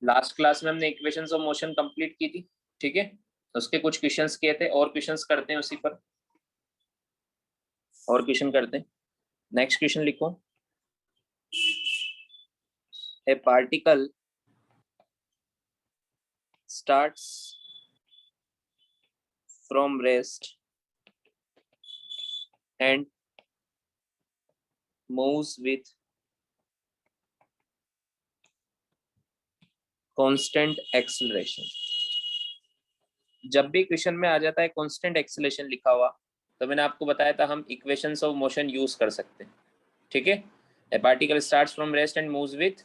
Last class में हमने equations of motion complete की थी, ठीक है। उसके कुछ क्वेश्चंस किए थे, और क्वेश्चंस करते हैं उसी पर, और क्वेश्चन करते हैं। नेक्स्ट क्वेश्चन लिखो। ए particle starts from rest and moves with constant acceleration. जब भी क्वेश्चन में आ जाता है कांस्टेंट एक्सेलरेशन लिखा हुआ, तो मैंने आपको बताया था हम इक्वेशंस ऑफ मोशन यूज कर सकते हैं, ठीक है। ए particle starts from rest and moves with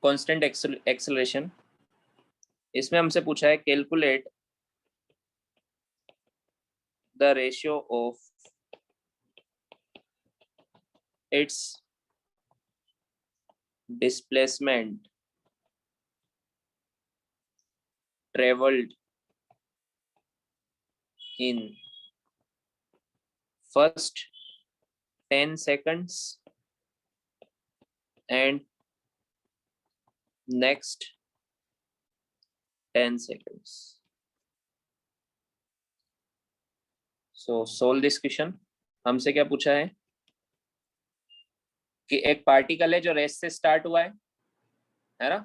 constant acceleration. इसमें हमसे पूछा है calculate the ratio of its displacement travelled in first 10 seconds and next 10 seconds. So solve this question. हमसे क्या पूछा है कि एक पार्टिकल है जो रेस्ट से स्टार्ट हुआ है ना,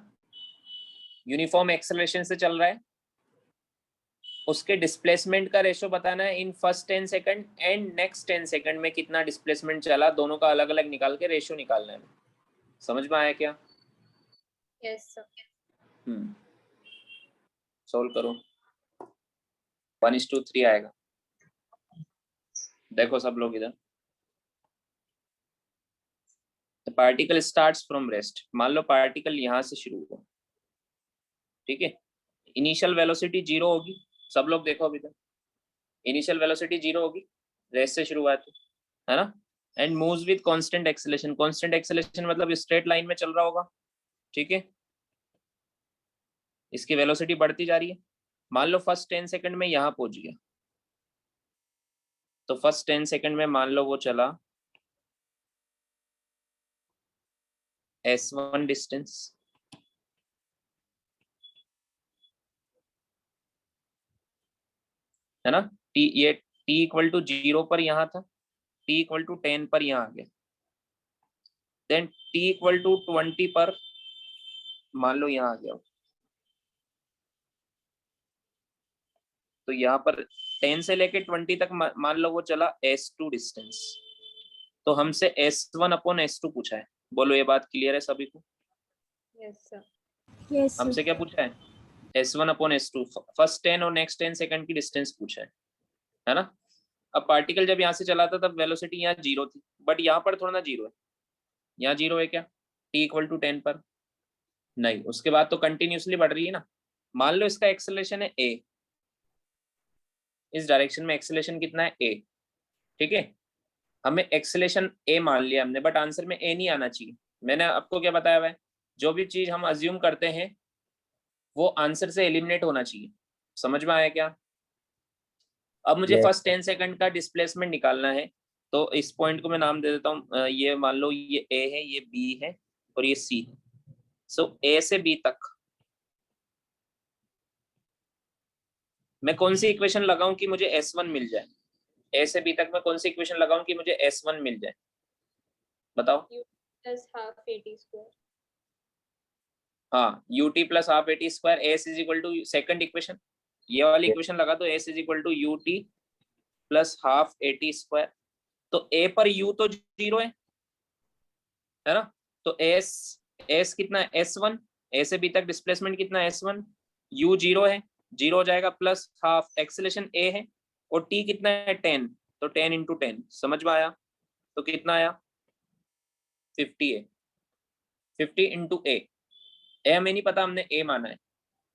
यूनिफॉर्म एक्सेलरेशन से चल रहा है, उसके डिस्प्लेसमेंट का रेशो बताना है in first 10 second and next 10 second में कितना डिस्प्लेसमेंट चला, दोनों का अलग अलग निकाल के रेशो निकालना है। समझ में आया क्या? Yes sir. सोल्व करो। 1:3 आएगा। देखो सब लोग इधर। पार्टिकल स्टार्ट्स फ्रॉम रेस्ट, मान लो पार्टिकल यहां से शुरू हुआ, ठीक है। इनिशियल वेलोसिटी 0 होगी, सब लोग देखो अभी तक, इनिशियल वेलोसिटी 0 होगी, रेस्ट से शुरुआत है ना। And moves with constant acceleration, constant acceleration मतलब स्ट्रेट लाइन में चल रहा होगा, ठीक है। इसकी वेलोसिटी बढ़ती जा रही है। मान लो फर्स्ट 10 सेकंड में यहां पहुंच गया, तो फर्स्ट 10 सेकंड में मान लो वो चला s1 डिस्टेंस, है ना। ये t इक्वल टू 0 पर यहाँ था, t इक्वल टू 10 पर यहाँ आ गया, देन t इक्वल टू 20 पर मान लो यहाँ आ गया, तो यहाँ पर 10 से लेके 20 तक मान लो वो चला s2 डिस्टेंस, तो हमसे s1 अपॉन s2 पूछा है। बोलो ये बात क्लियर है सभी को? Yes sir. यस हमसे क्या पूछा है? s1 अपॉन s2, फर्स्ट 10 और नेक्स्ट 10 सेकंड की डिस्टेंस पूछा है ना। अब पार्टिकल जब यहाँ से चला था तब वेलोसिटी यहाँ 0 थी, बट यहाँ पर थोड़ा ना 0 है, यहाँ 0 है क्या t इक्वल टू 10 पर? नहीं, उसके बाद तो कंटिन्यूसली बढ़ रही है ना। मान लो इसका एक्सेलरेशन है a, इस डायरेक्शन में एक्सेलरेशन कितना है a, ठीक है। हमें एक्सेलरेशन a मान लिया हमने, बट आंसर में a नहीं आना चाहिए। मैंने आपको क्या बताया हुआ है, जो भी चीज हम अज्यूम करते हैं वो आंसर से एलिमिनेट होना चाहिए। समझ में आया क्या? अब मुझे फर्स्ट 10 सेकंड का डिस्प्लेसमेंट निकालना है, तो इस पॉइंट को मैं नाम दे देता हूँ, ये मान लो ये a है, ये b है और ये c है। सो a से b तक मैं कौन सी इक्वेशन लगाऊं कि मुझे s1 मिल जाए? a से b तक मैं कौन सी इक्वेशन लगाऊं कि मुझे s1 मिल जाए? बताओ। Plus half a t square. हाँ, ut plus half a t square, s is equal to second equation, ये वाली इक्वेशन लगा दो, s is equal to ut plus half a t square. तो a पर u तो 0 है ना, तो s कितना है s1, a से b तक डिस्प्लेसमेंट कितना है s1, u 0 है, 0 हो जाएगा, प्लस हाफ एक्सेलरेशन a है, और t कितना है 10, तो 10 इंटू 10। समझ में आया? तो कितना आया 50 है, 50 इंटू a हमें नहीं पता, हमने a माना है।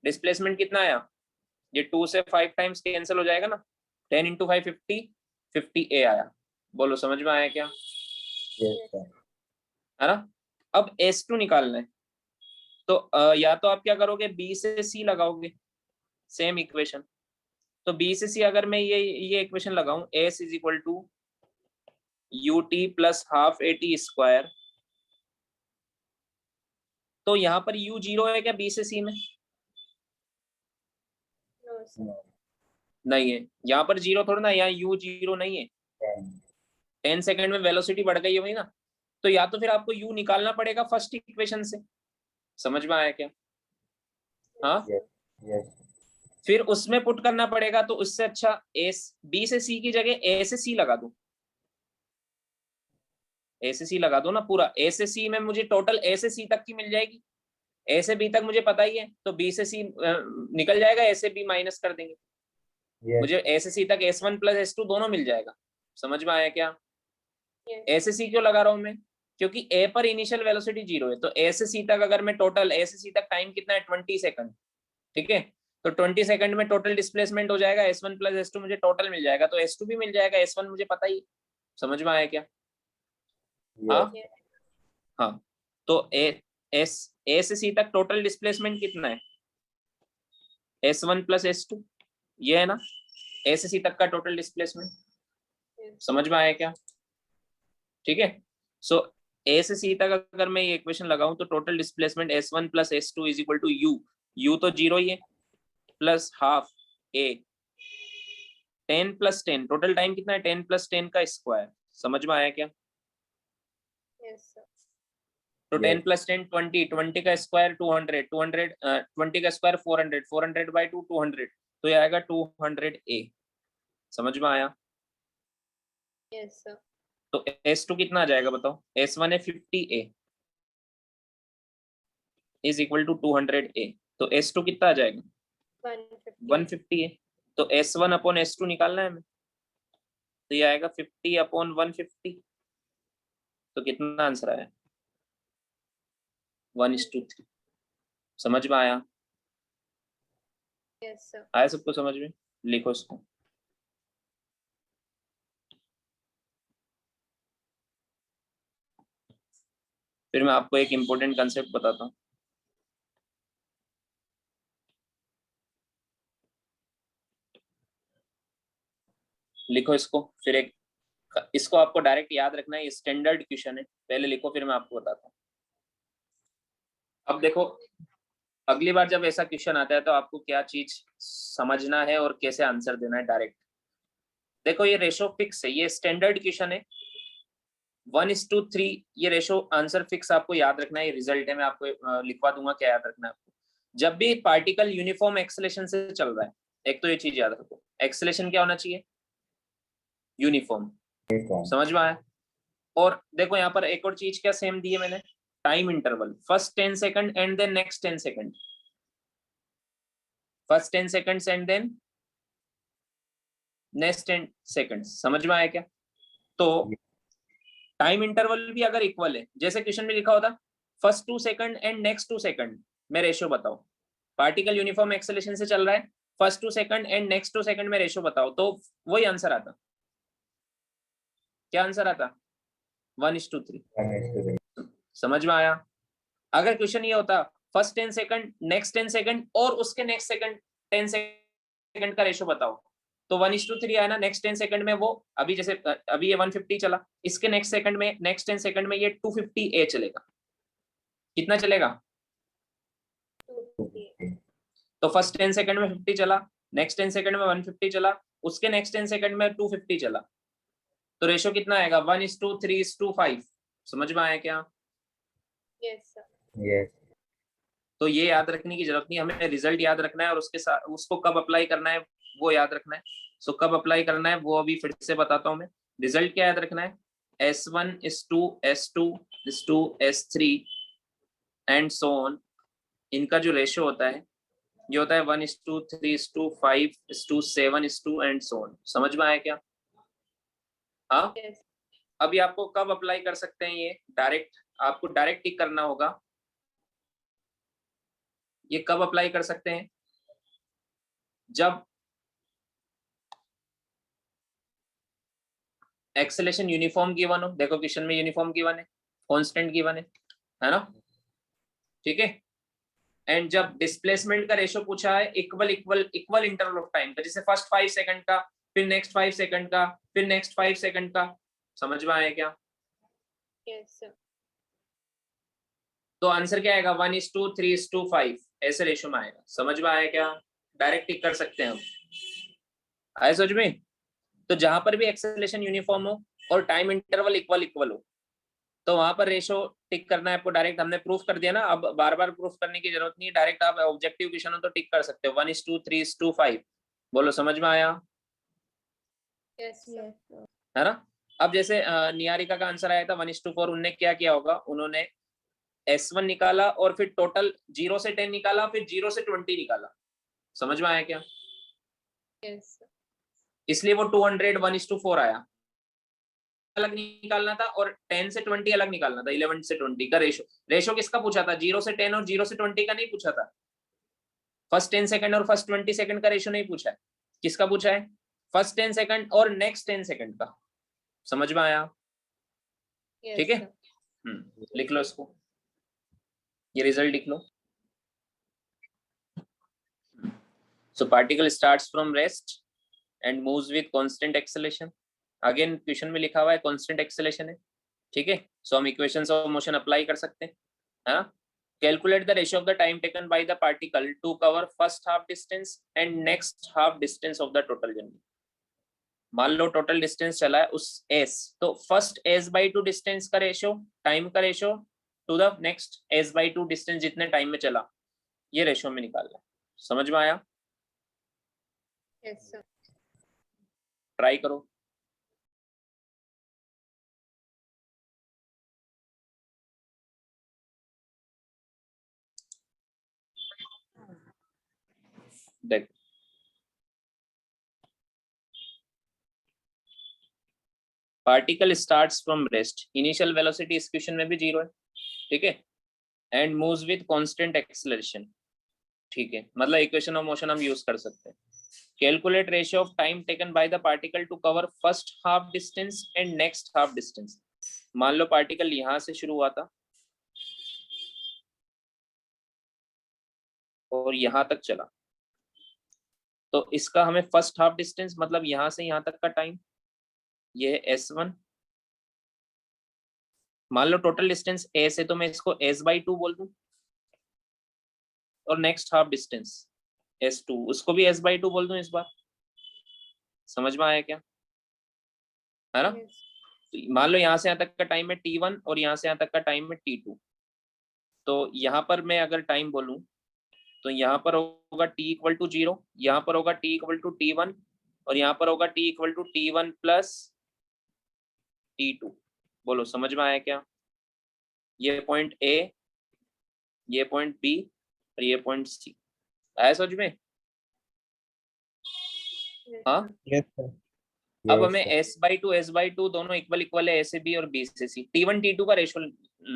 डिस्प्लेसमेंट कितना आया, ये 2 से 5 टाइम्स कैंसिल हो जाएगा ना, 10 इंटू 5 50, 50 a आया। बोलो समझ में आया क्या? है ना। अब s2 निकालना है, तो या तो आप क्या करोगे, b से c लगाओगे, सेम इक्वेशन। तो b से c अगर मैं ये इक्वेशन लगाऊं, s is equal to ut plus half a t square, तो यहाँ पर u 0 है क्या b से c में? sir. नहीं है, यहाँ पर जीरो थोड़ा ना, यहाँ u जीरो नहीं है। 10 सेकंड में वेलोसिटी बढ़ गई है वही ना, तो या तो फिर आपको u निकालना पड़ेगा फर्स्ट इक्वेशन से। समझ में आया क्या? हाँ, फिर उसमें पुट करना पड़ेगा, तो उससे अच्छा बी से सी की जगह ए से सी लगा दो। ए से सी लगा दो ना पूरा, ए से सी में मुझे टोटल ए से सी तक की मिल जाएगी, ए से बी तक मुझे पता ही है, तो बी से सी निकल जाएगा, ए से बी माइनस कर देंगे, मुझे ए से सी तक S1 प्लस S2 दोनों मिल जाएगा। समझ में आया क्या? ए से सी क्यों लगा रहा हूं मैं? क्योंकि ए पर इनिशियल वेलोसिटी जीरो है, तो ए से सी तक अगर मैं टोटल, ए से सी तक टाइम कितना है 20 सेकंड, ठीक है, तो 20 सेकंड में टोटल डिस्प्लेसमेंट हो जाएगा S1 प्लस S2, मुझे टोटल मिल जाएगा, तो S2 भी मिल जाएगा, S1 मुझे पता ही। समझ में आया क्या? हाँ हाँ, तो ए से सी तक टोटल डिस्प्लेसमेंट कितना है? S1 प्लस S2, ये है ना ए से सी तक का टोटल डिस्प्लेसमेंट। समझ में आया क्या? ठीक है, सो ए से सी तक अगर मैं ये इक्वेशन लगाऊं तो टोटल डिस्प्लेसमेंट S1 प्लस S2 is equal to u तो जीरो ही है, plus half a, 10 plus 10, total time कितना है 10 प्लस 10 का स्क्वायर। समझ में आया क्या? Yes, sir. तो 10 प्लस 10 20, 20 का स्क्वायर 200, 200 20 का स्क्वायर 400, 400 बाई 2 200, तो ये आएगा 200 ए। समझ में आया? Yes, sir. तो S2 कितना आ जाएगा बताओ? S1 है 50 ए इज इक्वल टू 200 ए, तो S2 कितना आ जाएगा? 150. 150 है, तो S1 अपॉन S2 निकालना है हमें, तो ये आएगा 50 अपॉन 150, तो कितना आंसर आया? 1:3। समझ में आया? Yes, sir. आया सबको समझ में? लिखो इसको। फिर मैं आपको एक इंपॉर्टेंट कंसेप्ट बताता हूँ। लिखो इसको, फिर एक इसको आपको डायरेक्ट याद रखना है, ये स्टैंडर्ड क्वेश्चन है, पहले लिखो फिर मैं आपको बताता हूँ। अब देखो, अगली बार जब ऐसा क्वेश्चन आता है तो आपको क्या चीज समझना है और कैसे आंसर देना है डायरेक्ट। देखो ये रेशो फिक्स है, ये स्टैंडर्ड क्वेश्चन है, 1:3, ये रेशो आंसर फिक्स आपको याद रखना है, ये रिजल्ट है, मैं आपको लिखवा दूंगा क्या याद रखना है आपको। जब भी पार्टिकल यूनिफॉर्म एक्सेलेरेशन से चल रहा है, एक तो ये चीज याद रखो, एक्सेलेरेशन क्या होना चाहिए? यूनिफॉर्म। समझ में आया? और देखो यहाँ पर एक और चीज क्या सेम दी है मैंने, time interval, first 10 second and then next 10 second, first 10 seconds and then next 10 seconds. समझ में आया क्या? तो टाइम इंटरवल भी अगर इक्वल है, जैसे क्वेश्चन में लिखा होता first 2 second and next 2 second में रेशियो बताओ, पार्टिकल यूनिफॉर्म एक्सेलेरेशन से चल रहा है, first 2 second and next 2 second में रेशियो बताओ, तो वही आंसर आता। क्या आंसर आता? 1:3। समझ में आया? अगर क्वेश्चन ये होता फर्स्ट 10 सेकंड नेक्स्ट 10 सेकंड और उसके नेक्स्ट सेकंड 10 सेकंड का रेशियो बताओ, तो 1:3 आया ना। नेक्स्ट 10 सेकंड में वो अभी जैसे अभी ये 150 चला, इसके नेक्स्ट सेकंड में, नेक्स्ट 10 सेकंड में ये 250 ए चलेगा। कितना चलेगा? 250. तो फर्स्ट 10 सेकंड में 50 चला, नेक्स्ट 10 सेकंड में 150 चला, उसके नेक्स्ट 10 सेकंड में 250 चला, तो रेशियो कितना आएगा? 1:3:5। समझ में आया क्या? Yes, sir. Yes. तो ये याद रखने की जरूरत नहीं, हमें रिजल्ट याद रखना है और उसके साथ उसको कब अप्लाई करना है वो याद रखना है। सो कब अप्लाई करना है वो अभी फिर से बताता हूँ मैं। रिजल्ट क्या याद रखना है? S1:2 S2 S3 and so on, इनका जो रेशियो होता है ये होता है 1:3:5:7 एंड सो ऑन। समझ में आया क्या? हाँ, Yes. अभी आपको कब अप्लाई कर सकते हैं ये? डायरेक्ट, आपको डायरेक्ट टिक करना होगा। ये कब अप्लाई कर सकते हैं? जब एक्सेलेरेशन यूनिफॉर्म गिवन हो। देखो क्वेश्चन में यूनिफॉर्म गिवन है, कांस्टेंट गिवन है ना? ठीक है। एंड जब डिस्प्लेसमेंट का रेशियो पूछा है equal equal equal interval of time का, जैसे फर्स्ट 5 सेकंड का, फिर नेक्स्ट 5 सेकंड का, फिर नेक्स्ट 5 सेकंड का। समझ में आया क्या? Yes, sir. तो आंसर क्या आएगा? 1:3:5 ऐसे रेशियो में आएगा। समझ में आया क्या? डायरेक्ट टिक कर सकते हैं हम। आए समझ में? तो जहां पर भी एक्सेलरेशन यूनिफॉर्म हो और टाइम इंटरवल इक्वल इक्वल हो तो वहां पर रेशो टिक करना है आपको डायरेक्ट। हमने प्रूफ कर दिया ना, अब बार बार प्रूफ करने की जरूरत नहीं है, डायरेक्ट आप ऑब्जेक्टिव क्वेश्चन हो तो टिक कर सकते हो 1:3, 3:5। बोलो समझ में आया? Yes, sir. है ना? अब जैसे निहारिका का आंसर आया था 1:4, उनने क्या किया होगा, उन्होंने S1 निकाला और फिर टोटल 0 से 10 निकाला, फिर 0 से 20 निकाला। समझ में आया क्या? Yes, sir. इसलिए वो 200 1:4 आया। अलग निकालना था और 10 से 20 अलग निकालना था, 11 से 20 का रेशो। रेशो किसका पूछा था? 0 से 10 और 0 से 20 का नहीं पूछा था। फर्स्ट 10 सेकंड और फर्स्ट 20 सेकंड का रेशो नहीं पूछा है। किसका पूछा है? फर्स्ट 10 सेकंड और नेक्स्ट 10 सेकंड का। समझ में आया? Yes, ठीक है, sir. लिख लो इसको, ये रिजल्ट लिख लो। So particle starts from rest and moves with constant acceleration. Again question में लिखा हुआ है कांस्टेंट एक्सेलरेशन है, ठीक है। सो हम इक्वेशंस ऑफ मोशन अप्लाई कर सकते हैं, है। Calculate the ratio of the time taken by the particle to cover first half distance and next half distance of the total journey. मान लो टोटल डिस्टेंस चला है उस s, तो फर्स्ट s/2 डिस्टेंस का रेशियो, टाइम का ratio to the next s/2 distance जितने time में चला, ये रेशियो में निकालना है। समझ में आया? Yes, sir. ट्राई करो। देख, particle starts from rest, initial velocity इस क्वेश्चन में भी 0 है, ठीक है, and moves with constant acceleration, ठीक है। मतलब इक्वेशन ऑफ मोशन हम यूज कर सकते हैं। Calculate ratio of time taken by the particle to cover first half distance and next half distance. मान लो पार्टिकल यहां से शुरू हुआ था और यहां तक चला, तो इसका हमें फर्स्ट हाफ डिस्टेंस मतलब यहां से यहां तक का टाइम, ये है S1। मान लो टोटल डिस्टेंस A से, तो मैं इसको S/2 बोल दूं, और नेक्स्ट हाफ डिस्टेंस S2, उसको भी S/2 बोल दूं इस बार। समझ में आया क्या? है ना? Yes. तो मान लो यहाँ से यहाँ तक का टाइम है T1 और यहाँ से यहाँ तक का टाइम है T2। तो यहाँ पर मैं अगर टाइम बोलूं तो यहाँ पर होगा T=0, यहाँ पर होगा T=T1 और यहाँ पर होगा T=T1 प्लस T2। बोलो समझ में आया क्या? ये पॉइंट A, ये पॉइंट B और ये पॉइंट C। आया समझ में? Yes, हाँ। sir. Yes, sir. अब Yes, हमें sir. S/2 दोनों इक्वल इक्वल है, A से B और B से C। T1 T2 का रेशियो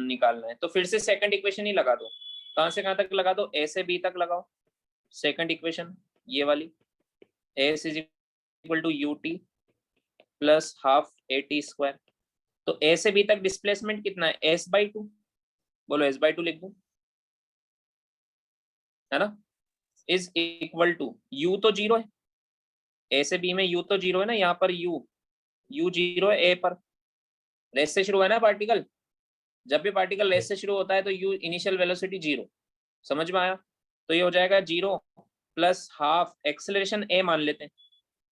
निकालना है, तो फिर से सेकंड इक्वेशन ही लगा दो। कहां से कहां तक लगा दो? A से B तक लगाओ सेकंड इक्वेशन, ये वाली। S = ut plus half AT²। तो A से B तक डिस्प्लेसमेंट कितना है? S/2। बोलो S/2 लिख दूं, है ना? इज इक्वल टू U तो 0 है, A से B में U तो 0 है ना, यहाँ पर U 0 है A पर। रेस से शुरू है ना पार्टिकल, जब भी पार्टिकल रेस से शुरू होता है तो U इनिशियल वेलोसिटी 0। समझ में आया? तो ये हो जाएगा 0 प्लस हाफ एक्सेलरेशन A मान लेते हैं,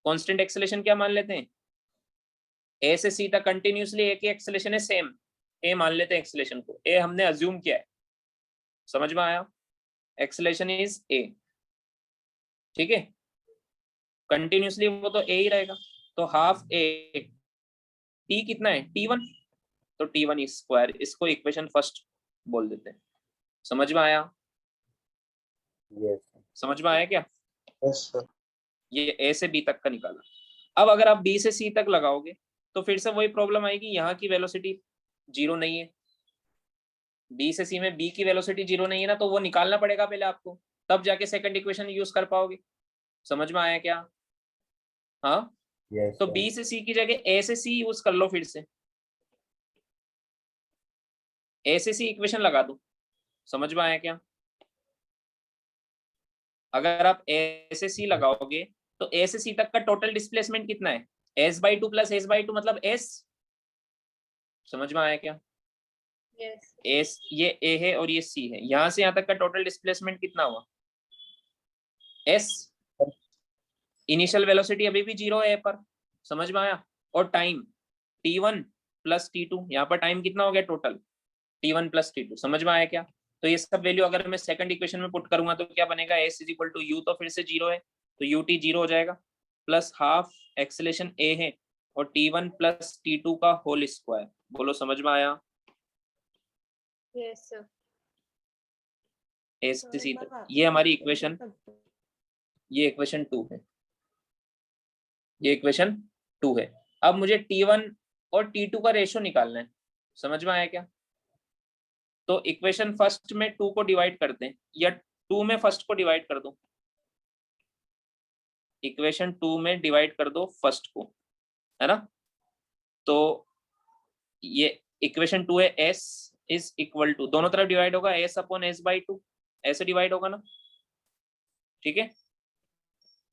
कांस्टेंट एक्सेलरेशन क्या मान लेते हैं? A से C तक कंटिन्यूसली A की एक्सेलरेशन है सेम, A मान लेते हैं एक्सेलरेशन को, A हमने अज्यूम किया है। समझ में आया? एक्सेलरेशन इज A, ठीक है, कंटिन्यूसली वो तो A ही रहेगा। तो हाफ A, T कितना है? T1, तो T1², इसको इक्वेशन फर्स्ट बोल देते हैं। समझ में आया? Yes, sir. समझ में आया क्या? Yes, sir. ये A से B तक का निकाला। अब अगर आप B से C तक लगाओगे तो फिर से वही प्रॉब्लम आएगी, यहाँ की वेलोसिटी 0 नहीं है, B से C में B की वेलोसिटी 0 नहीं है ना, तो वो निकालना पड़ेगा पहले आपको, तब जाके सेकंड इक्वेशन यूज कर पाओगे। समझ में आया क्या? हाँ। Yes, तो sir. B से C की जगह A से C यूज कर लो, फिर से A से C इक्वेशन लगा दो। समझ में आया क्या? अगर आप A से C लगाओगे तो A से C तक का टोटल डिस्प्लेसमेंट कितना है? S/2 प्लस S/2 मतलब S। समझ में आया क्या? Yes. S, ये A है और ये C है, यहां से यहां तक का टोटल डिस्प्लेसमेंट कितना हुआ? S। इनिशियल वेलोसिटी अभी भी 0 है पर, समझ में आया। और टाइम t1 प्लस t2, यहाँ पर टाइम कितना हो गया टोटल, t1 प्लस t2, समझ में आया क्या। तो ये सब वैल्यू अगर मैं सेकंड इक्वेशन में पुट करूंगा तो क्या बनेगा, s is equal to u, तो फिर से 0 है तो ut 0 हो जाएगा, प्लस हाफ एक्सेलेरेशन a है और t1 प्लस t2 का होल स्क्वायर। बोलो समझ में आया। Yes, sir. ये हमारी इक्वेशन, ये इक्वेशन 2 है, ये इक्वेशन 2 है। अब मुझे t1 और t2 का रेशियो निकालना है, समझ में आया क्या। तो इक्वेशन फर्स्ट में 2 को डिवाइड करते हैं, या 2 में फर्स्ट को डिवाइड कर दो, इक्वेशन 2 में डिवाइड कर दो फर्स्ट को, है ना। तो ये इक्वेशन 2 है, s इज इक्वल टू, दोनों तरफ डिवाइड होगा s अपॉन s बाई 2, ऐसे डिवाइड होगा ना, ठीक है।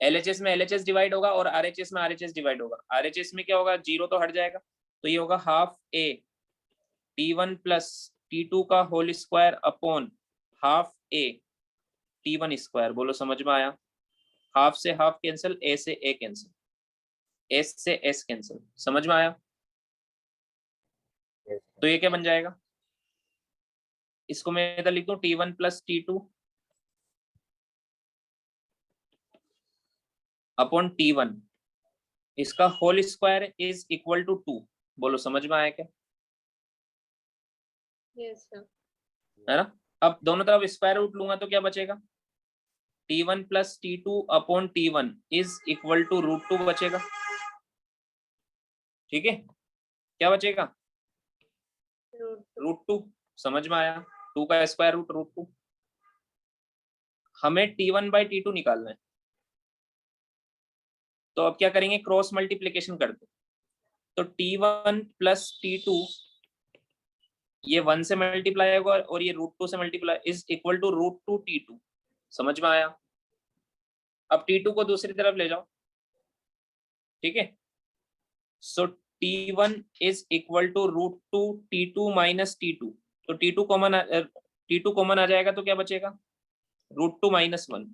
LHS में LHS डिवाइड होगा और RHS में RHS डिवाइड होगा। RHS में क्या होगा, 0 तो हट जाएगा, तो ये होगा half a t1 plus t2 का whole square upon half a t1 स्क्वायर। बोलो समझ में आया। हाफ से हाफ कैंसिल, a से a कैंसिल, s से s कैंसिल, समझ में आया। Yes, तो ये क्या बन जाएगा, इसको मैं इधर लिख दूं t1 plus t2 upon t1, इसका whole square is equal to 2। बोलो समझ में आया क्या, Yes, sir. है ना। अब दोनों तरफ स्क्वायर रूट लूंगा तो क्या बचेगा, t1 plus t2 upon t1 is equal to √2 बचेगा, ठीक है। क्या बचेगा, √2, समझ में आया। 2 का स्क्वायर रूट √2। हमें t1 बाई t2 निकालना है, तो अब क्या करेंगे, क्रॉस मल्टीप्लीकेशन कर दो। तो t1 प्लस t2 ये 1 से मल्टीप्लाई होगा और ये √2 से multiply is equal to √2 t2, समझ में आया। अब t2 को दूसरी तरफ ले जाओ, ठीक है। So t1 is equal to √2 t2 minus t2, तो t2 कॉमन आ जाएगा, तो क्या बचेगा, √2 माइनस 1,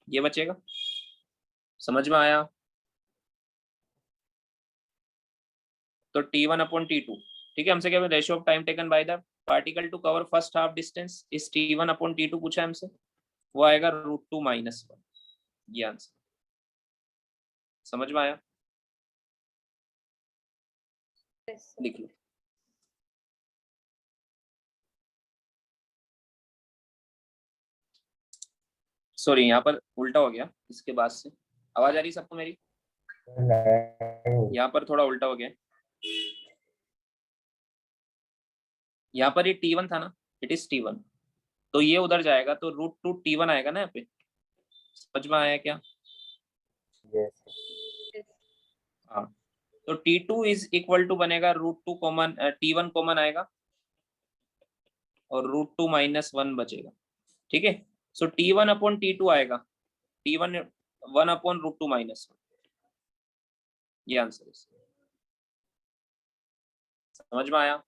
ये बचेगा, समझ में आया। तो t1 अपॉन t2, ठीक है। हमसे क्या, ratio of time taken by the particle to cover first half distance इस t1 अपॉन t2 पूछा है हमसे, वो आएगा √2 माइनस 1, ये आंसर, समझ में आया। Yes, sir. लिख लो। सॉरी यहाँ पर उल्टा हो गया, इसके बाद से आवाज आ रही सबको मेरी, यहाँ पर थोड़ा उल्टा हो गया। यहाँ पर ये t1 था ना, इट इज t1, तो ये उधर जाएगा तो √2 t1 आएगा ना यहाँ पे, समझ में आया क्या। yes, Yes. हाँ, तो t2 इज इक्वल टू बनेगा √2 कॉमन, t1 कॉमन आएगा और √2 माइनस 1 बचेगा, ठीक है। सो t1 अपॉन t2 आएगा, t1 1 अपॉन √2 माइनस 1, ये आंसर है, समझ में आया।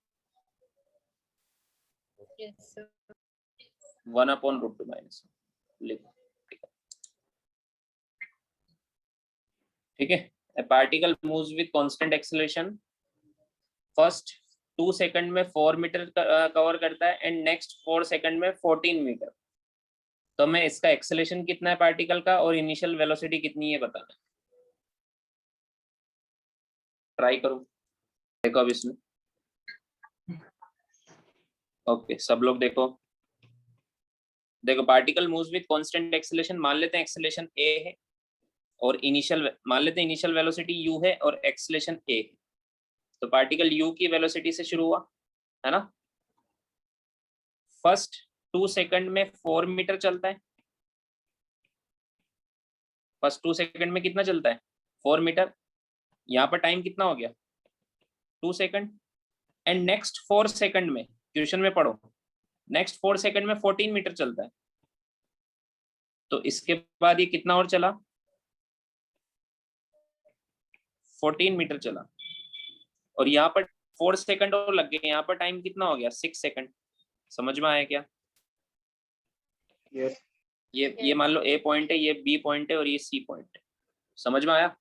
Yes, sir. 1 अपॉन √2 माइनस 1 लिखो, ठीक है। A particle moves with constant acceleration. First 2 second में 4 मीटर कवर करता है एंड नेक्स्ट 4 सेकंड में 14 मीटर। तो मैं इसका एक्सेलेरेशन कितना है पार्टिकल का और इनिशियल वेलोसिटी कितनी है बताना, ट्राई करो, देखो अब इसमें। ओके सब लोग देखो, देखो particle moves with constant acceleration, मान लेते हैं एक्सेलेरेशन a है और इनिशियल मान लेते हैं इनिशियल वेलोसिटी u है और एक्सेलेरेशन a है। तो पार्टिकल u की वेलोसिटी से शुरू हुआ, है ना। फर्स्ट 2 सेकंड में 4 मीटर चलता है, फर्स्ट 2 सेकंड में कितना चलता है, 4 मीटर। यहाँ पर टाइम कितना हो गया, 2 सेकंड। एंड नेक्स्ट 4 सेकंड में, क्वेश्चन में पढ़ो, नेक्स्ट 4 सेकंड में 14 मीटर चलता है। तो इसके बाद ये कितना और चला, 14 मीटर चला, और यहाँ पर 4 सेकंड और लग गए, यहाँ पर टाइम कितना हो गया, 6 सेकंड। समझ में आया क्या, yes, ये मान लो ए पॉइंट है, ये बी पॉइंट है और ये सी पॉइंट है। समझ में आया?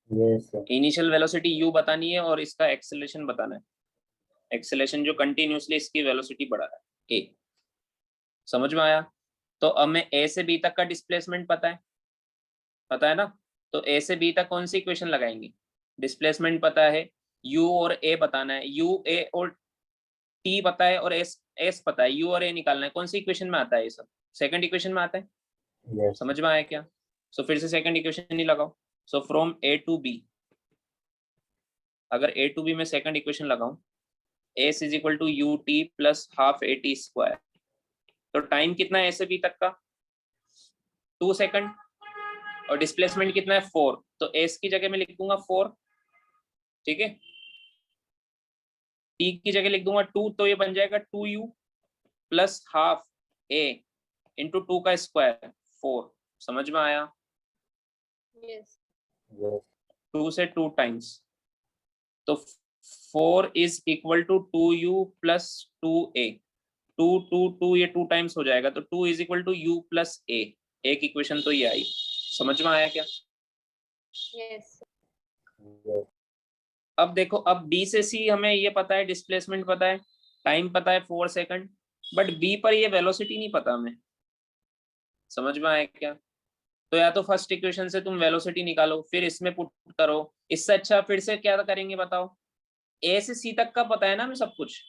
Yes, sir. Initial velocity you बतानी है और इसका एक्सेलरेशन बताना है, एक्सेलरेशन जो कंटिन्यूसली इसकी वेलोसिटी बढ़ा रहा है ए। समझ में आया? तो अब मैं ए से बी तक का डिस्प्लेसमेंट पता है ना, तो ए से बी तक कौन सी इक्वेशन लगाएंगे? डिस्प्लेसमेंट पता है, यू और ए बताना है, यू ए और टी पता है और एस पता है, यू और ए निकालना है। कौन सी इक्वेशन में आता है ये सब? सेकंड इक्वेशन में आता है। Yes. समझ में आया क्या? सो फिर से सेकंड इक्वेशन ही लगाओ। So from A to B, अगर ए टू बी में सेकंड इक्वेशन लगाऊं, s is equal to u t plus half a t square, तो टाइम कितना है ए से बी तक का? 2 सेकंड, और डिस्प्लेसमेंट कितना है? 4, तो एस की जगह में लिख दूंगा 4, ठीक है। टी की जगह लिख दूंगा 2, तो ये बन जाएगा 2u प्लस हाफ ए इंटू 2 का स्क्वायर 4। समझ में आया? Yes. Yes. 2 से 2 टाइम्स, तो 4 is equal to 2u plus 2a, 2 ये 2 टाइम्स हो जाएगा, तो 2 is equal to u plus a। एक इक्वेशन तो ये आई। समझ में आया क्या? Yes. Yes. अब देखो, अब B से C हमें ये पता है, डिस्प्लेसमेंट पता है, टाइम पता है 4 सेकंड, बट B पर ये वेलोसिटी नहीं पता हमें। समझ में आया क्या? तो या तो फर्स्ट इक्वेशन से तुम वेलोसिटी निकालो, फिर इसमें पुट करो। इससे अच्छा फिर से क्या करेंगे बताओ? A से C तक का पता है ना हमें सब कुछ,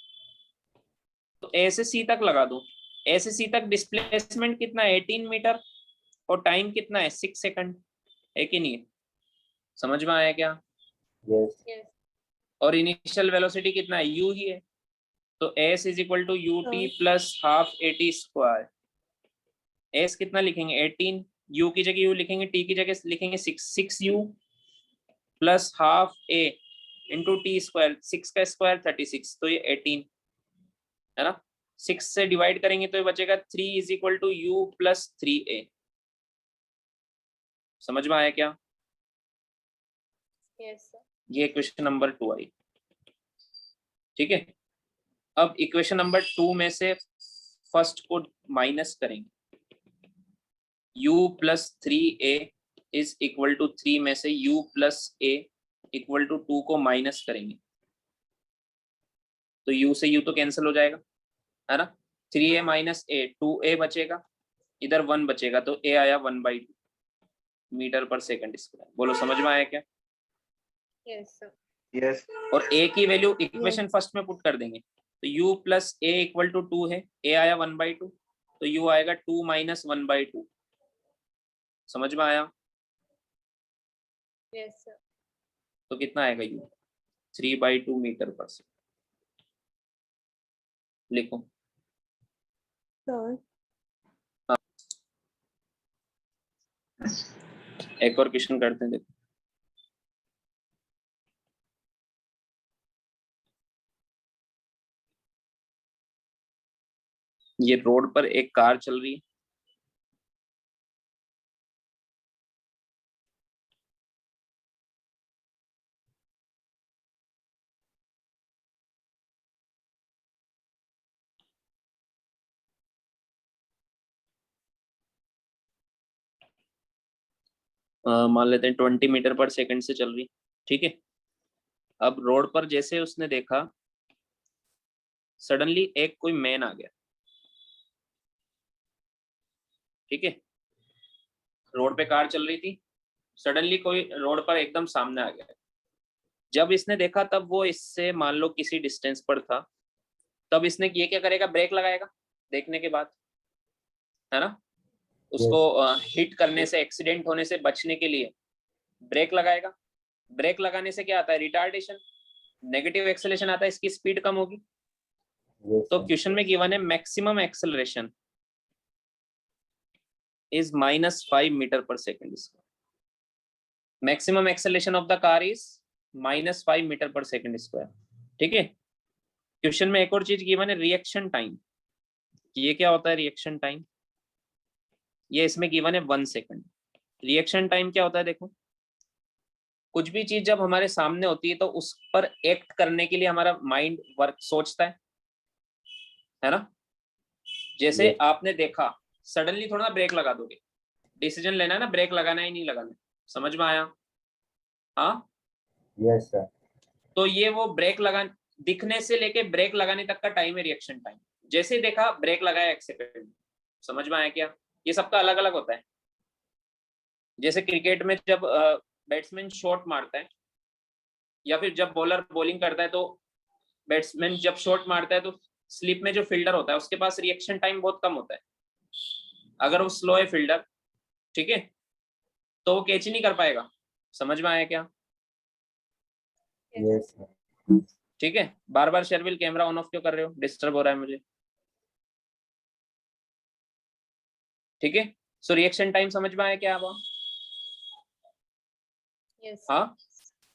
तो A से C तक लगा दो। A से C तक डिस्प्लेसमेंट कितना है? 18 मीटर, और टाइम कितना है? 6 सेकंड, है कि नहीं? समझ में आया क्या? Yes. Yes. और इनिशियल वेलोसिटी कितना है? u ही है, तो s is equal to u t plus half a t square. s कितना लिखेंगे? 18, u की जगह u लिखेंगे, t की जगह लिखेंगे 6u plus half a into T square, 6 का स्क्वायर 36, तो ये 18 है ना। 6 से डिवाइड करेंगे तो ये बचेगा 3 is equal to u plus 3a। समझ में आया क्या? Yes, sir. ये इक्वेशन नंबर 2 आई, ठीक है। अब इक्वेशन नंबर 2 में से फर्स्ट को माइनस करेंगे, u plus 3a is equal to 3 में से u plus a equal to 2 को माइनस करेंगे, तो u से u तो कैंसिल हो जाएगा, है ना। 3a माइनस a, 2a बचेगा, इधर 1 बचेगा, तो a आया 1/2 मीटर पर सेकंड स्क्वायर। बोलो समझ में आया क्या? Yes, sir. Yes. और a की वैल्यू इक्वेशन फर्स्ट में पुट कर देंगे, तो u plus a equal to 2 है, a आया 1/2, तो u आएगा 2 माइनस 1/2। समझ में आया? Yes, sir. तो कितना आएगा u? 3/2 metre per second. लिखो। Sir. एक और क्वेश्चन करते हैं, देखो। ये रोड पर एक कार चल रही है, मान लेते हैं 20 मीटर पर सेकंड से चल रही, ठीक है। अब रोड पर जैसे उसने देखा, सडनली एक कोई मैन आ गया, ठीक है। रोड पे कार चल रही थी, सडनली कोई रोड पर एकदम सामने आ गया। जब इसने देखा, तब वो इससे मान लो किसी डिस्टेंस पर था, तब इसने ये क्या करेगा? ब्रेक लगाएगा देखने के बाद, है ना। उसको हिट करने से, एक्सीडेंट होने से बचने के लिए ब्रेक लगाएगा। ब्रेक लगाने से क्या आता है? रिटार्डेशन, नेगेटिव एक्सेलरेशन आता है, इसकी स्पीड कम होगी। Yes. तो क्वेश्चन में गिवन है maximum acceleration is -5 metre per second. Maximum acceleration of the car is -5 metre per second square, ठीक है। क्वेश्चन में एक और चीज गिवन है, रिएक्शन टाइम। ये क्या होता है रिएक्शन टाइम? ये इसमें गिवन है 1 सेकंड। रिएक्शन टाइम क्या होता है? देखो, कुछ भी चीज जब हमारे सामने होती है तो उस पर एक्ट करने के लिए हमारा माइंड वर्क सोचता है ना। जैसे Yes. आपने देखा सडनली थोड़ा ब्रेक लगा दोगे, डिसीजन लेना है ना, ब्रेक लगाना ही नहीं लगाना, समझ में आया? हाँ, Yes, sir. तो ये वो ब्रेक लगा दिखने से लेके ब्रेक लगाने तक का टाइम है, रिएक्शन टाइम। जैसे ही देखा ब्रेक लगाया 1 सेकंड, समझ में आया क्या? ये सबका अलग अलग होता है। जैसे क्रिकेट में जब बैट्समैन शॉट मारता है या फिर जब बॉलर बॉलिंग करता है, तो बैट्समैन जब शॉट मारता है तो स्लिप में जो फील्डर होता है उसके पास रिएक्शन टाइम बहुत कम होता है। अगर वो स्लो है फील्डर, ठीक है, तो वो कैच ही नहीं कर पाएगा। समझ में आया क्या? Yes, sir. ठीक है, बार बार शेरविल कैमरा ऑन ऑफ क्यों कर रहे हो? डिस्टर्ब हो रहा है मुझे। ठीक है, सो रिएक्शन टाइम समझ में आया क्या अब? Yes. हाँ,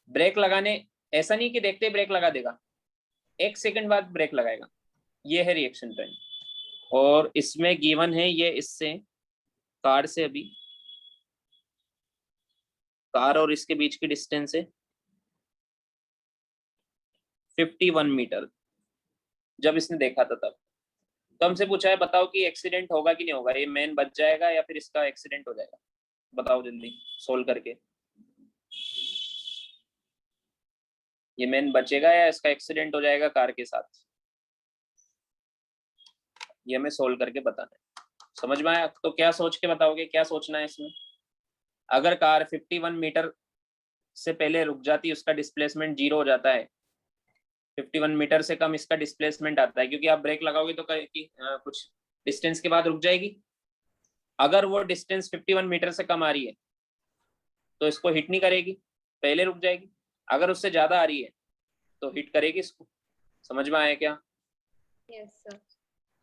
ब्रेक लगाने ऐसा नहीं कि देखते ब्रेक लगा देगा, 1 सेकंड बाद ब्रेक लगाएगा, ये है रिएक्शन टाइम। और इसमें गिवन है ये, इससे कार से, अभी कार और इसके बीच की डिस्टेंस है 51 मीटर। जब इसने देखा था तब तो हमसे पूछा है बताओ कि एक्सीडेंट होगा कि नहीं होगा, ये मैन बच जाएगा या फिर इसका एक्सीडेंट हो जाएगा? बताओ जल्दी सोल्व करके, ये मैन बचेगा या इसका एक्सीडेंट हो जाएगा कार के साथ? ये हमें सोल्व करके बताना है। समझ में आया? तो क्या सोच के बताओगे, क्या सोचना है इसमें? अगर कार 51 मीटर से पहले रुक जाती, उसका डिस्प्लेसमेंट 0 हो जाता है। 51 मीटर से कम इसका डिस्प्लेसमेंट आता है, क्योंकि आप ब्रेक लगाओगे तो कुछ डिस्टेंस के बाद रुक जाएगी। अगर वो डिस्टेंस 51 मीटर से कम आ रही है तो इसको हिट नहीं करेगी, पहले रुक जाएगी। अगर उससे ज्यादा आ रही है तो हिट करेगी इसको। समझ में आया क्या? Yes, sir.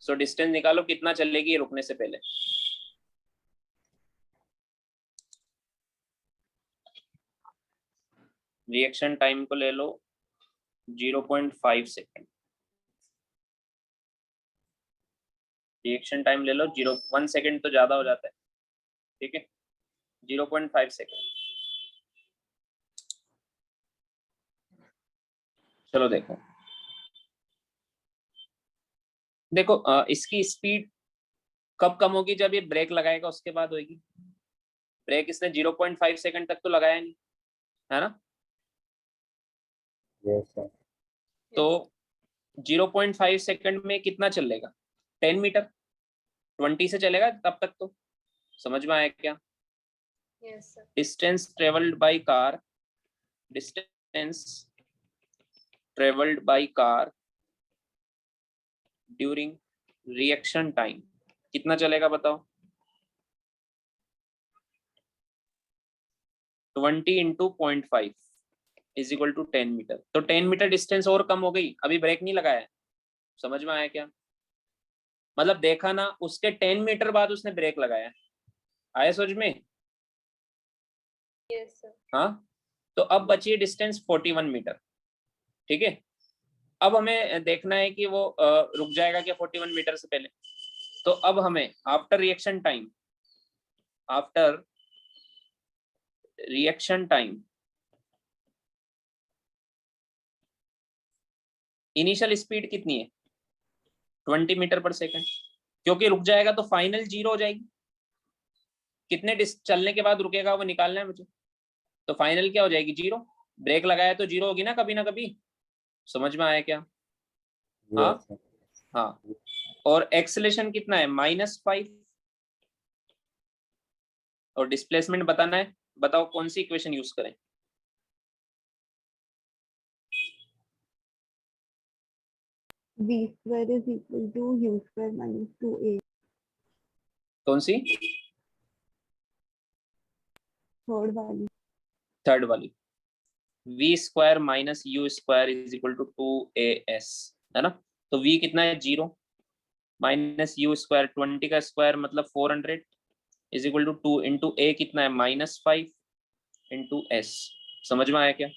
सो डिस्टेंस निकालो कितना चलेगी रुकने से पहले। रिएक्शन टाइम को ले लो 0.5 सेकेंड। रिएक्शन टाइम ले लो 1 सेकेंड तो ज्यादा हो जाता है, ठीक है, 0.5 सेकेंड। चलो देखो, देखो इसकी स्पीड कब कम होगी? जब ये ब्रेक लगाएगा उसके बाद होगी। ब्रेक इसने 0.5 सेकंड तक तो लगाया नहीं, है ना? Yes, sir. तो 0.5 सेकंड में कितना चलेगा? 10 मीटर, 20 से चलेगा तब तक तो। समझ में आया क्या? Yes, sir. Distance travelled by car, distance travelled by car during reaction time कितना चलेगा बताओ? 20 into 0.5 is equal to 10 metre. तो 10 मीटर डिस्टेंस और कम हो गई, अभी ब्रेक नहीं लगाया है। समझ में आया क्या? मतलब देखा ना, उसके 10 मीटर बाद उसने ब्रेक लगाया। आया समझ में? Yes, sir. हाँ, तो अब बची डिस्टेंस 41 मीटर, ठीक है। अब हमें देखना है कि वो रुक जाएगा क्या 41 मीटर से पहले। तो अब हमें after reaction time, after reaction time initial speed कितनी है? 20 मीटर पर सेकंड, क्योंकि रुक जाएगा तो फाइनल 0 हो जाएगी। कितने चलने के बाद रुकेगा वो निकालना है मुझे। तो फाइनल क्या हो जाएगी? 0। ब्रेक लगाया तो 0 होगी ना कभी। समझ में आया क्या? हाँ Yes, sir. हाँ। और एक्सेलेरेशन कितना है? -5। और डिस्प्लेसमेंट बताना है, बताओ कौन सी इक्वेशन यूज करें? V square is equal to U square minus 2A. कौन सी? थर्ड वाली। थर्ड वाली। v square minus u square is equal to 2as, है ना? तो v कितना है? 0 माइनस यू स्क्वायर 20 का स्क्वायर मतलब 400 इज इक्वल टू 2 इंटू ए कितना है? -5 इंटू एस। समझ में आया क्या?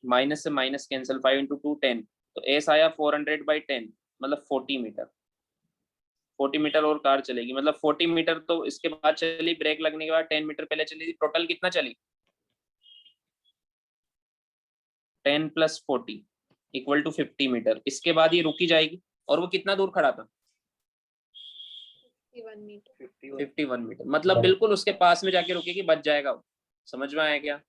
माइनस से माइनस कैंसिल, 5 इंटू 2 10, तो एस आया 400/10 मतलब 40 मीटर। 40 मीटर और कार चलेगी, मतलब 40 मीटर तो इसके बाद चली, ब्रेक लगने के बाद 10 मीटर पहले चली। टोटल कितना चली? 10 + 40 इक्वल टू 50 मीटर। इसके बाद ये रुकी जाएगी। और वो कितना दूर खड़ा था? 51 meter. 51 मीटर, मतलब हाँ। बिल्कुल उसके पास में जाके रुकेगी, बच जाएगा वो। समझ में आया क्या?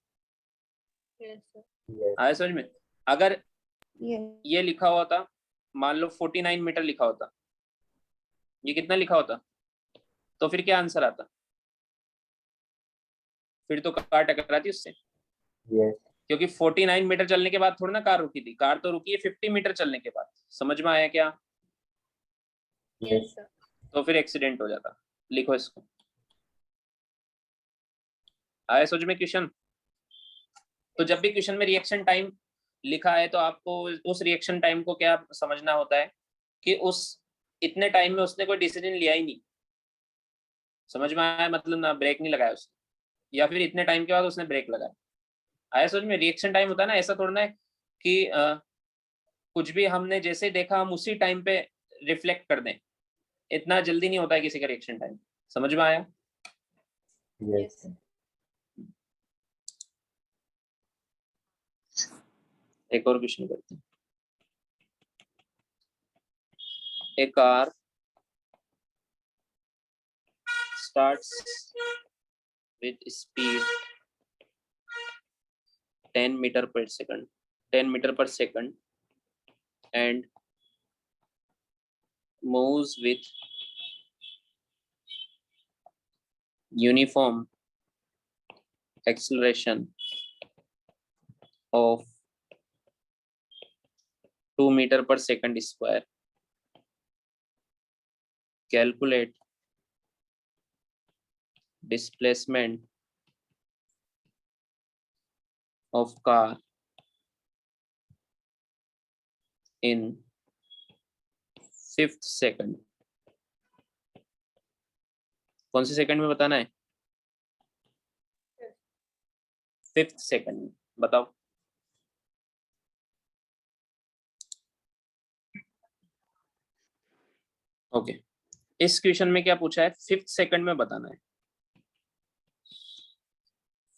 Yes, sir. Yes. आया समझ में? अगर Yes. ये लिखा हुआ था, मान लो 49 मीटर लिखा होता, ये कितना लिखा होता, तो फिर क्या आंसर आता? फिर तो कार टकराती उससे, Yes. क्योंकि 49 मीटर चलने के बाद थोड़ी ना कार रुकी थी, कार तो रुकी है 50 मीटर चलने के बाद। समझ में आया क्या? Yes, sir. तो फिर एक्सीडेंट हो जाता। लिखो इसको। आया समझ में क्वेश्चन? तो जब भी क्वेश्चन में रिएक्शन टाइम लिखा है तो आपको उस रिएक्शन टाइम को क्या समझना होता है कि उस इतने टाइम में उसने कोई डिसीजन लिया ही नहीं। समझ में आया? मतलब ना ब्रेक नहीं लगाया उसने, या फिर इतने टाइम के बाद उसने ब्रेक लगाया। आया समझ में? रिएक्शन टाइम होता है ना, ऐसा थोड़ा ना है कि कुछ भी हमने जैसे देखा हम उसी टाइम पे रिफ्लेक्ट कर दें, इतना जल्दी नहीं होता है किसी का रिएक्शन टाइम। समझ में आया? Yes. एक और क्वेश्चन करते हैं। A car starts with speed 10 meter per second, 10 meter per second, and moves with uniform acceleration of 2 meter per second square. Calculate displacement of car in 5th second. कौन से second में बताना है? 5th second में बताओ। Okay, इस question में क्या पूछा है? 5th सेकंड में बताना है।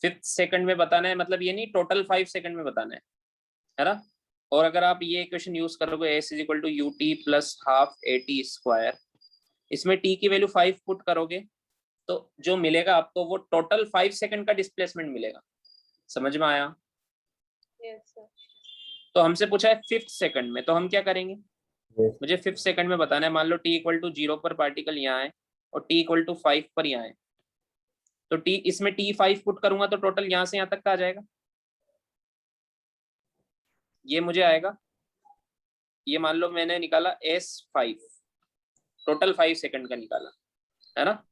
5th सेकंड में बताना है मतलब ये नहीं टोटल 5 सेकंड में बताना है ना? और अगर आप ये इक्वेशन यूज करोगे s = ut + ½ at², इसमें t की वैल्यू 5 पुट करोगे तो जो मिलेगा आपको वो टोटल 5 सेकंड का डिस्प्लेसमेंट मिलेगा। समझ में आया? Yes, sir. तो हमसे पूछा है 5th सेकंड में, तो हम क्या करेंगे? Yes. मुझे 5th सेकंड में बताना है। मान लो t = 0 पर पार्टिकल यहाँ है और t = 5 पर यहाँ है, तो t इसमें t 5 पुट करूंगा तो टोटल यहाँ से यहाँ तक का आ जाएगा। ये मुझे आएगा, ये मान लो मैंने निकाला s5, टोटल 5 सेकंड का निकाला है ना।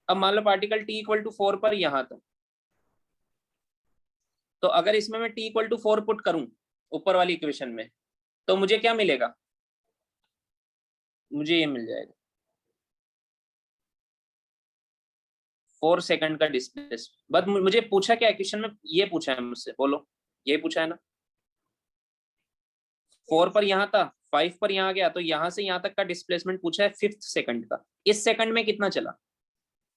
अब मान लो पार्टिकल t = 4 पर यहाँ तक, तो अगर इसमें मैं t = 4 पुट करूं ऊपर वाली इक्वेशन में, तो मुझे क्या मिलेगा? मुझे ये मिल जाएगा 4 सेकंड का डिस्प्लेसमेंट। बट मुझे पूछा क्या क्वेश्चन में? ये पूछा है मुझसे, बोलो ये पूछा है ना। 4 पर यहाँ था, 5 पर यहाँ गया, तो यहाँ से यहाँ तक का डिस्प्लेसमेंट पूछा है 5th सेकंड का। इस सेकंड में कितना चला?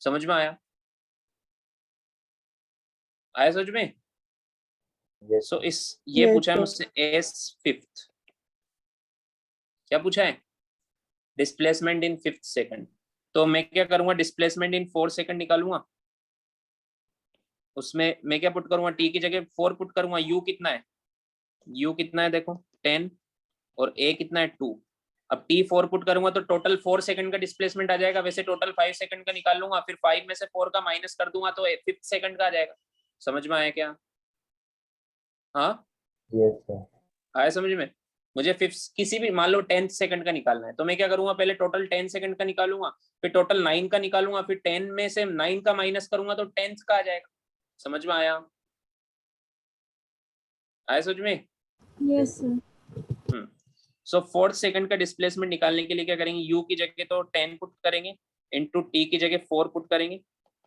समझ में आया? आया समझ में? Yes. सो इस ये Yes, पूछा है sir. मुझसे s5th, क्या पूछा है? Displacement in 5th second. तो मैं क्या करूंगा? डिस्प्लेसमेंट इन 4 सेकंड निकालूंगा, उसमें मैं क्या पुट करूंगा? t की जगह 4 पुट करूंगा। u कितना है? u कितना है देखो 10, और a कितना है 2। अब t 4 पुट करूंगा तो टोटल 4 सेकंड का डिस्प्लेसमेंट आ जाएगा। वैसे टोटल 5 सेकंड का निकाल लूंगा, फिर 5 में से 4 का माइनस कर दूंगा तो 5th सेकंड का आ जाएगा। समझ में आया क्या? हाँ Yes, sir. आया समझ में? मुझे 5th किसी भी मान लो 10th सेकंड का निकालना है, तो मैं क्या करूंगा? पहले टोटल 10 सेकंड का निकालूंगा, फिर टोटल 9 का निकालूंगा, फिर 10 में से 9 का माइनस करूंगा तो 10th का आ जाएगा। समझ में आया? आया समझ में? Yes, sir. सो 4th सेकंड का डिस्प्लेसमेंट निकालने के लिए क्या करेंगे? u की जगह तो 10 पुट करेंगे, इंटू t की जगह 4 पुट करेंगे,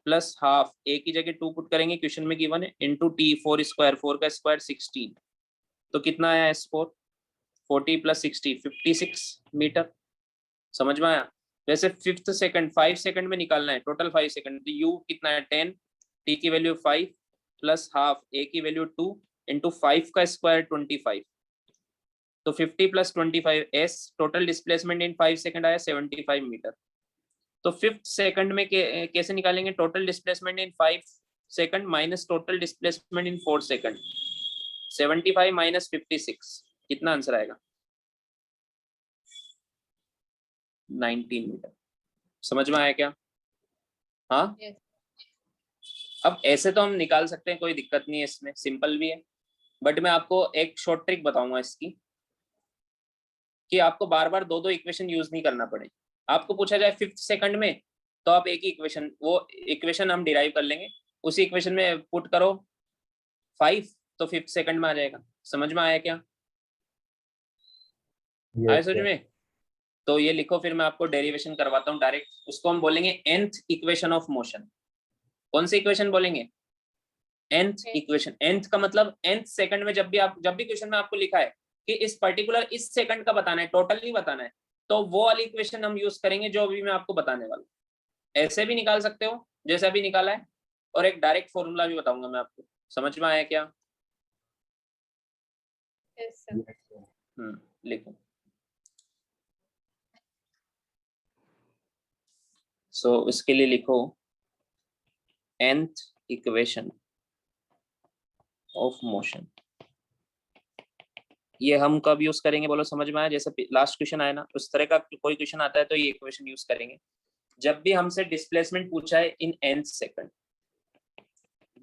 प्लस हाफ a की जगह 2 पुट करेंगे, क्वेश्चन में गिवन है, इंटू t 4 स्क्वायर, 4 का स्क्वायर 16। तो कितना आया s4? 40 + 60 56 मीटर। समझ में आया? वैसे 5th सेकंड 5 सेकंड में निकालना है, टोटल 5 सेकंड, तो u कितना है 10, t की वैल्यू 5 प्लस हाफ a की वैल्यू 2 इंटू 5 का स्क्वायर 25। तो 50 + 25 s, total displacement in 5 second आया 75 मीटर। तो 5th सेकंड में कैसे निकालेंगे? Total displacement in 5 second minus total displacement in 4 second. 75 minus 56 कितना आंसर आएगा? 19 मीटर। समझ में आया क्या? हाँ, Yes. अब ऐसे तो हम निकाल सकते हैं, कोई दिक्कत नहीं है इसमें, सिंपल भी है। बट मैं आपको एक शॉर्ट ट्रिक बताऊंगा इसकी, कि आपको बार बार दो इक्वेशन यूज नहीं करना पड़े। आपको पूछा जाए 5th सेकंड में, तो आप एक ही इक्वेशन, वो इक्वेशन हम डिराइव कर लेंगे, उसी इक्वेशन में पुट करो 5, तो 5th सेकंड में आ जाएगा। समझ में आया क्या? आया Yes, समझ sir. में? तो ये लिखो, फिर मैं आपको डेरिवेशन करवाता हूँ डायरेक्ट। उसको हम बोलेंगे nth इक्वेशन ऑफ मोशन। कौन सी इक्वेशन बोलेंगे? nth equation. nth का मतलब nth सेकंड में, जब भी क्वेश्चन में आपको लिखा है कि इस पर्टिकुलर इस सेकंड का बताना है, टोटल नहीं बताना है, तो वो वाली इक्वेशन हम यूज करेंगे जो अभी मैं आपको बताने वाला हूँ। ऐसे भी निकाल सकते हो जैसे अभी निकाला है, और एक डायरेक्ट फॉर्मूला भी बताऊंगा मैं आपको। समझ में आया क्या? Yes, sir. Yes, sir. लिखो। सो इसके लिए लिखो nth इक्वेशन ऑफ मोशन। ये हम कब यूज करेंगे बोलो? समझ में आया? जैसे लास्ट क्वेश्चन आया ना, उस तरह का कोई क्वेश्चन आता है तो ये इक्वेशन यूज करेंगे। जब भी हमसे डिस्प्लेसमेंट पूछा है इन nth सेकंड,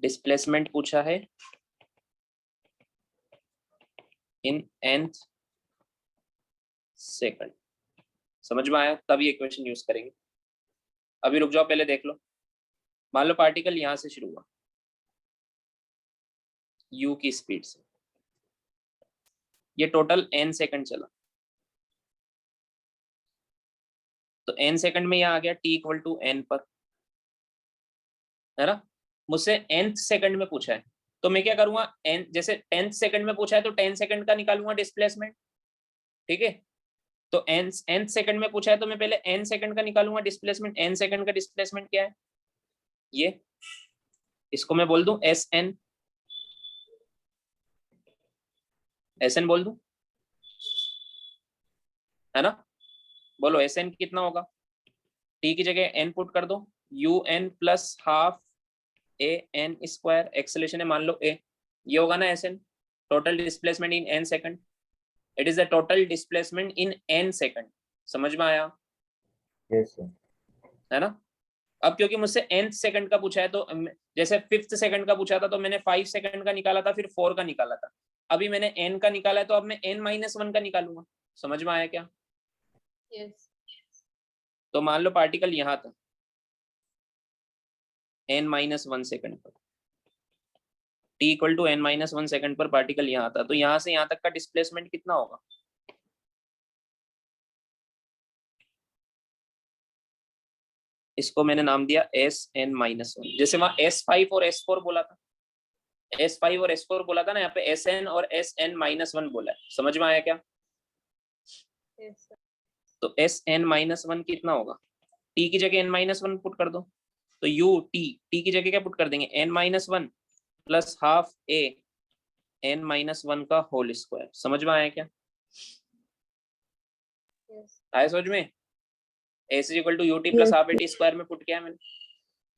डिस्प्लेसमेंट पूछा है इन nth सेकंड, समझ में आया? तब ये इक्वेशन यूज करेंगे। अभी रुक जाओ, पहले देख लो। मान लो पार्टिकल यहां से शुरू हुआ u की स्पीड से, ये टोटल n सेकंड चला, तो n सेकंड में यहां आ गया t इक्वल टू n पर, है ना? मुझसे nth सेकंड में पूछा है, तो मैं क्या करूंगा? n जैसे 10th सेकंड में पूछा है तो 10 सेकंड का निकालूंगा डिस्प्लेसमेंट, ठीक है? तो nth सेकंड में पूछा है तो मैं पहले n सेकंड का निकालूंगा डिस्प्लेसमेंट। n सेकंड का डिस्प्लेसमेंट क्या है? ये, इसको मैं बोल दूं sn, sn बोल दूं, है ना? बोलो sn कितना होगा? t की जगह n पुट कर दो, un plus half a n square, acceleration है मान लो a, ये होगा ना sn, total displacement in n second. It is the total displacement in n second. समझ में आया? Yes, sir. है ना? अब क्योंकि मुझसे nth सेकंड का पूछा है, तो जैसे 5th सेकंड का पूछा था तो मैंने 5 सेकंड का निकाला था, फिर 4 का निकाला था। अभी मैंने n का निकाला है तो अब मैं n-1 का निकालूंगा। समझ में आया क्या? Yes. तो मान लो पार्टिकल यहां था n-1 सेकंड पर, t equal to n-1 second पर पार्टिकल यहां था, तो यहां से यहां तक का डिस्प्लेसमेंट कितना होगा? इसको मैंने नाम दिया Sn-1। जैसे वहां S5 और S4 बोला था, S5 और S4 बोला था ना, यहाँ पे Sn और Sn-1 बोला है। समझ में आया क्या? Yes, sir. तो Sn-1 कितना होगा? t की जगह n-1 पुट कर दो, तो u t की जगह क्या पुट कर देंगे? n-1 plus half a n-1 का होल स्क्वायर। समझ में आया क्या? Yes. आया समझ में? s equal to u t plus half a t square में पुट किया मैंने।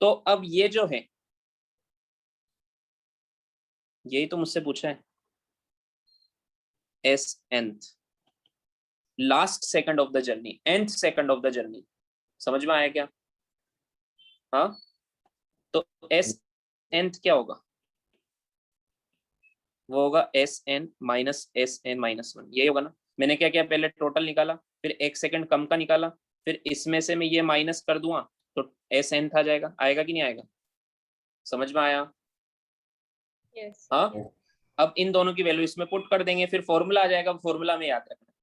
तो अब ये जो है, यही तो मुझसे पूछा है, s nth, last second of the journey, nth second of the journey. समझ में आया क्या? हाँ, तो s nth क्या होगा? वो होगा Sn-1, यही होगा ना? मैंने क्या किया? पहले टोटल निकाला, फिर 1 सेकंड कम का निकाला, फिर इसमें से मैं ये माइनस कर दूंगा तो Sn आ जाएगा। आएगा कि नहीं आएगा? समझ में आया? Yes. हाँ, अब इन दोनों की वैल्यू इसमें पुट कर देंगे, फिर फॉर्मूला आ जाएगा, फॉर्मूला में याद रखना।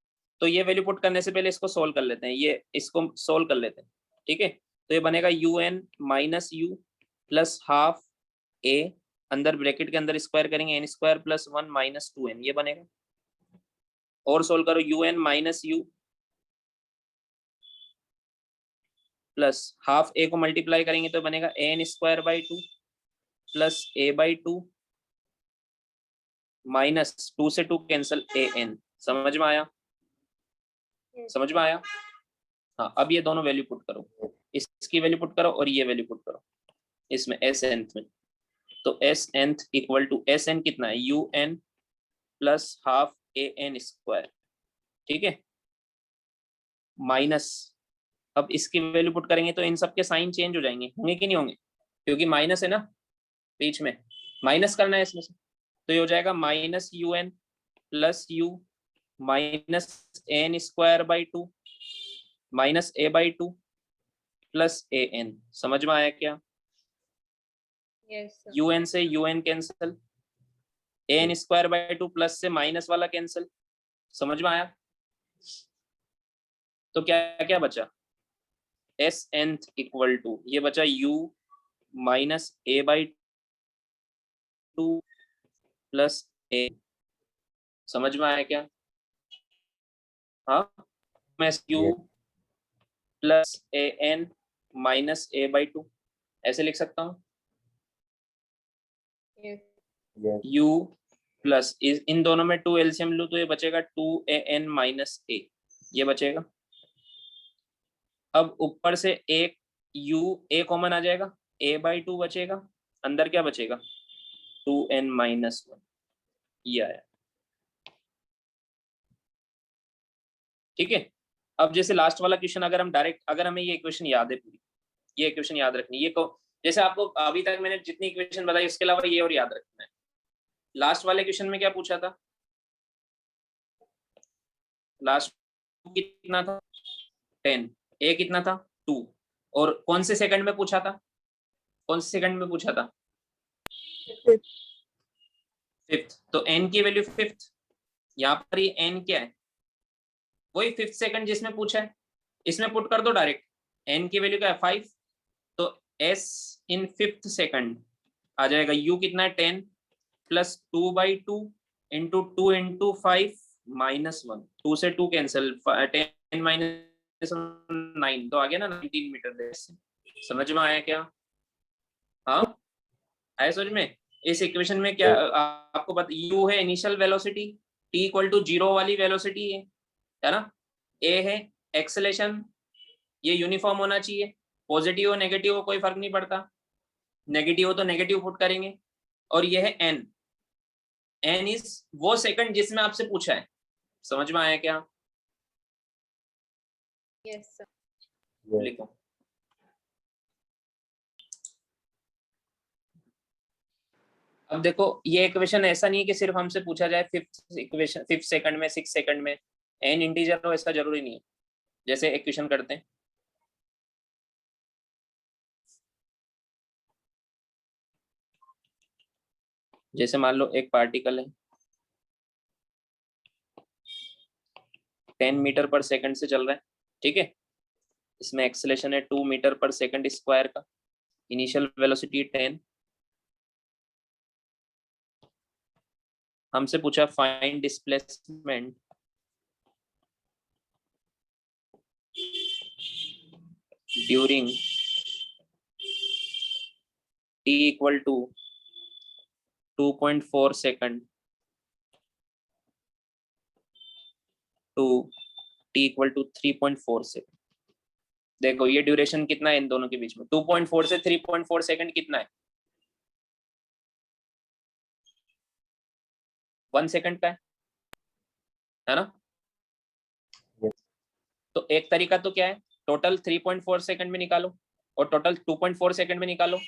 तो ये वैल्यू पुट करने से पहले इसको सोल्व कर लेते हैं, ये इसको सोल्व कर लेते हैं, ठीक है? तो ये बनेगा un minus u plus half a, अंदर ब्रैकेट के अंदर स्क्वायर करेंगे n square plus 1 minus 2n, ये बनेगा। और सोल्व करो, un minus u plus half a को मल्टीप्लाई करेंगे तो बनेगा an square by 2 plus a by 2 minus 2 से 2 कैंसिल an। समझ में आया? Yes. समझ में आया? हाँ, अब ये दोनों वैल्यू पुट करो, इसकी वैल्यू पुट करो और ये वैल्यू पुट करो इसमें एस एनथ में। तो s nth equal to s n कितना है, u n plus half a n square, ठीक है, माइनस, अब इसकी वैल्यू पुट करेंगे तो इन सब के साइन चेंज हो जाएंगे, होंगे कि नहीं होंगे, क्योंकि माइनस है ना बीच में, माइनस करना है इसमें से, तो ये हो जाएगा minus u n plus u minus n square by two minus a by two plus a n. समझ में आया क्या? Yes, sir. यू एन से u n cancel, a n square by two plus से माइनस वाला cancel. समझ में आया? तो क्या क्या बचा, एस एनथ इक्वल टू ये बचा u minus a by two plus a. समझ में आया क्या? हाँ, मैं u plus a n minus a by two ऐसे लिख सकता हूँ, Yes. Yes. u प्लस इन दोनों में 2 एलसीएम लूँ तो ये बचेगा 2an माइनस ए, ये बचेगा। अब ऊपर से एक u a कॉमन आ जाएगा, a बाई टू बचेगा, अंदर क्या बचेगा 2n माइनस वन, ये आया। ठीक है, अब जैसे लास्ट वाला क्वेश्चन अगर हम डायरेक्ट, अगर हमें ये इक्वेशन याद है पूरी, ये इक्वेशन याद रखनी, ये को जैसे आपको अभी तक मैंने जितनी इक्वेशन बताई उसके अलावा ये और याद रखना है। लास्ट वाले क्वेश्चन में क्या पूछा था, लास्ट कितना था 10, ए कितना था 2, और कौन से सेकंड में पूछा था, कौन से सेकंड में पूछा था, फिफ्थ, तो एन की वैल्यू फिफ्थ, यहाँ पर ये एन क्या है, वही फिफ्थ सेकंड जिसमें पूछा है, इसमें पुट कर दो डायरेक्ट, एन की वैल्यू क्या है 5, तो एस इन फिफ्थ सेकंड आ जाएगा, यू कितना है 10 plus 2 by two into 2 into 5 minus 1, 2 से 2 कैंसिल, 10 माइनस 9 तो आ गया ना 19 मीटर। समझ में आया क्या? हाँ आया समझ में? इस इक्वेशन में क्या आपको पता, u है initial velocity, t equal to 0 वाली वेलोसिटी है ना, a है एक्सेलेरेशन, ये यूनिफॉर्म होना चाहिए, पॉजिटिव हो नेगेटिव हो कोई फर्क नहीं पड़ता, नेगेटिव हो तो नेगेटिव पुट करेंगे, और ये है n, n इज वो सेकंड जिसमें आपसे पूछा है। समझ में आया क्या? Yes, sir. Yes. लिखो, अब देखो ये इक्वेशन ऐसा नहीं है कि सिर्फ हमसे पूछा जाए फिफ्थ इक्वेशन, फिफ्थ सेकंड में, सिक्स सेकंड में, n इंटीजर हो ऐसा जरूरी नहीं है। जैसे इक्वेशन करते हैं, जैसे मान लो एक पार्टिकल है 10 मीटर पर सेकंड से चल रहा है, ठीक है, इसमें एक्सेलेरेशन है 2 मीटर पर सेकंड स्क्वायर का, इनिशियल वेलोसिटी 10, हमसे पूछा find displacement during t equal to 2.4 second to t equal to 3.4 second. देखो ये ड्यूरेशन कितना है इन दोनों के बीच में, 2.4 से 3.4 सेकंड कितना है, 1 सेकंड का है ना? Yes. तो एक तरीका तो क्या है, टोटल 3.4 सेकंड में निकालो और टोटल 2.4 सेकंड में निकालो,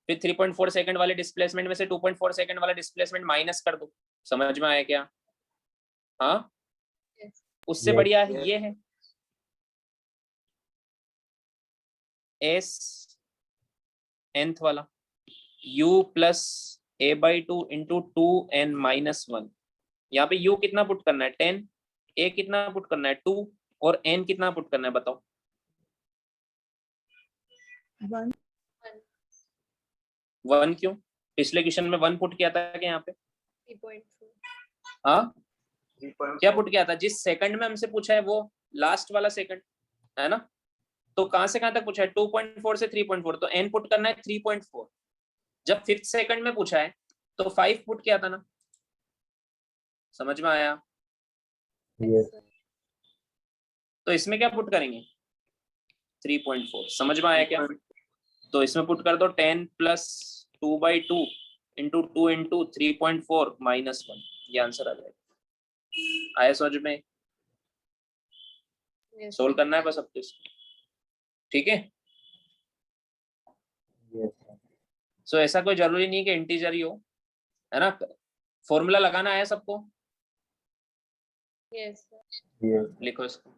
फिर 3.4 सेकंड वाले डिस्प्लेसमेंट में से 2.4 सेकंड वाला डिस्प्लेसमेंट माइनस कर दो। समझ में आया क्या? हाँ, Yes. उससे Yes. बढ़िया ये है एस nth वाला, u plus A by two into 2n minus 1, यहाँ पे u कितना पुट करना है 10, a कितना पुट करना है 2, और n कितना पुट करना है बताओ? 1. 1 क्यों? पिछले क्वेश्चन में 1 पुट किया था क्या यहाँ पे? 3.4. हाँ, क्या पुट किया था? जिस सेकंड में हमसे पूछा है वो लास्ट वाला सेकंड है ना, तो कहां से कहां तक पूछा है 2.4 से 3.4, तो n पुट करना है 3.4। जब फिफ्थ सेकंड में पूछा है तो 5 पुट किया था ना। समझ में आया? Yes. Sir. तो इसमें क्या पुट करेंगे 3.4 समझ में आया क्या? तो इसमें पुट कर दो 10 प्लस 2/2 इंटू 2 इंटू 3.4 -1, ये आंसर आ जाएगा। आया समझ में? Yes. सोल्व करना है बस अब तो इसको, ठीक है। yes sir. सो ऐसा कोई जरूरी नहीं कि इंटीजर ही हो, है ना। फॉर्मूला लगाना है सबको, Yes, sir. Yes. लिखो इसको।